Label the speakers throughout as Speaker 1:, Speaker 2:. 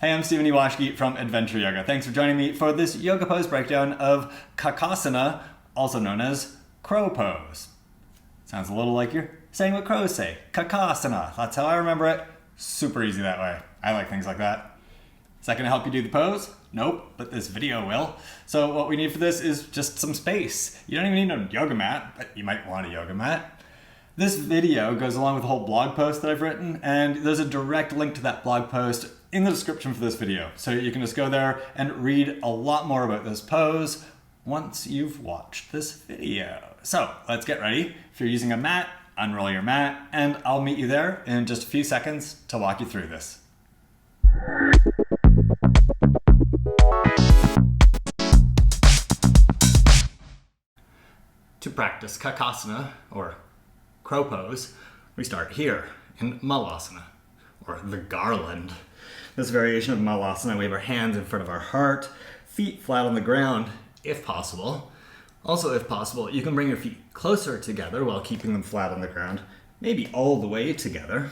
Speaker 1: Hey, I'm Stephen Ewashkiw from Adventure Yoga. Thanks for joining me for this yoga pose breakdown of Kakasana, also known as crow pose. Sounds a little like you're saying what crows say, Kakasana. That's how I remember it. Super easy that way. I like things like that. Is that gonna help you do the pose? Nope, but this video will. So what we need for this is just some space. You don't even need a yoga mat, but you might want a yoga mat. This video goes along with a whole blog post that I've written, and there's a direct link to that blog post in the description for this video. So you can just go there and read a lot more about this pose once you've watched this video. So let's get ready. If you're using a mat, unroll your mat, and I'll meet you there in just a few seconds to walk you through this. To practice Kakasana, or crow pose, we start here in Malasana, or the garland. This variation of Malasana, we have our hands in front of our heart, feet flat on the ground, if possible. Also, if possible, you can bring your feet closer together while keeping them flat on the ground, maybe all the way together.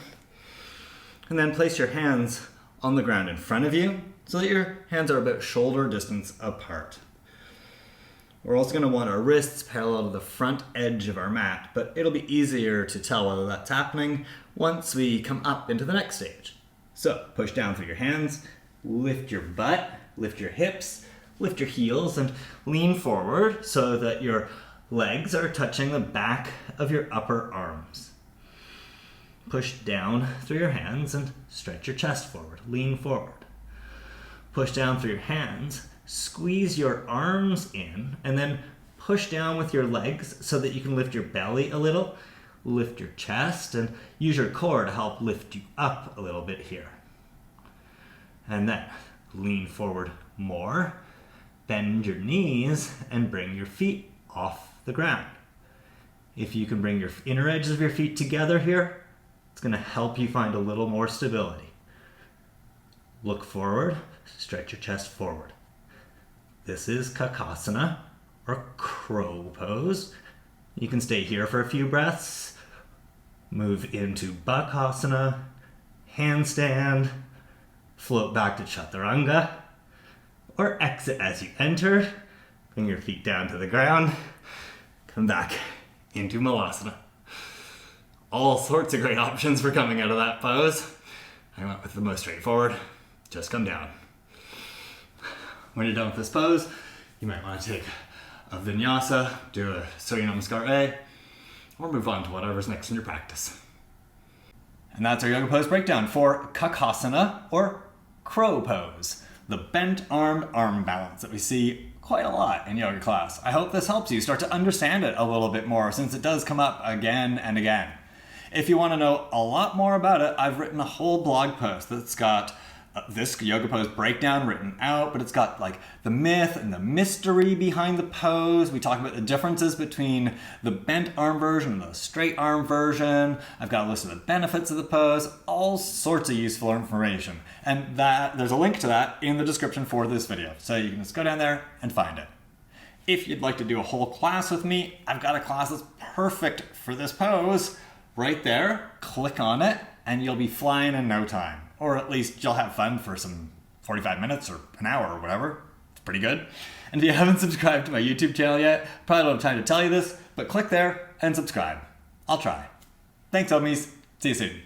Speaker 1: And then place your hands on the ground in front of you so that your hands are about shoulder distance apart. We're also going to want our wrists parallel to the front edge of our mat, but it'll be easier to tell whether that's happening once we come up into the next stage. So push down through your hands, lift your butt, lift your hips, lift your heels, and lean forward so that your legs are touching the back of your upper arms. Push down through your hands and stretch your chest forward, lean forward. Push down through your hands, squeeze your arms in, and then push down with your legs so that you can lift your belly a little, lift your chest, and use your core to help lift you up a little bit here. And then lean forward more, bend your knees, and bring your feet off the ground. If you can bring your inner edges of your feet together here, it's going to help you find a little more stability. Look forward, stretch your chest forward. This is Kakasana, or crow pose. You can stay here for a few breaths, move into Bakasana, handstand, float back to Chaturanga, or exit as you enter, bring your feet down to the ground, come back into Malasana. All sorts of great options for coming out of that pose. I went with the most straightforward, just come down. When you're done with this pose, you might want to take a vinyasa, do a Surya Namaskar A, or move on to whatever's next in your practice. And that's our yoga pose breakdown for Kakasana, or crow pose, the bent armed arm balance that we see quite a lot in yoga class. I hope this helps you start to understand it a little bit more, since it does come up again and again. If you want to know a lot more about it, I've written a whole blog post that's got this yoga pose breakdown written out, but it's got like the myth and the mystery behind the pose. We talk about the differences between the bent arm version and the straight arm version. I've got a list of the benefits of the pose, all sorts of useful information. And there's a link to that in the description for this video. So you can just go down there and find it. If you'd like to do a whole class with me, I've got a class that's perfect for this pose right there. Click on it and you'll be flying in no time. Or at least you'll have fun for some 45 minutes or an hour or whatever. It's pretty good. And if you haven't subscribed to my YouTube channel yet, probably don't have time to tell you this, but click there and subscribe. I'll try. Thanks, OMies. See you soon.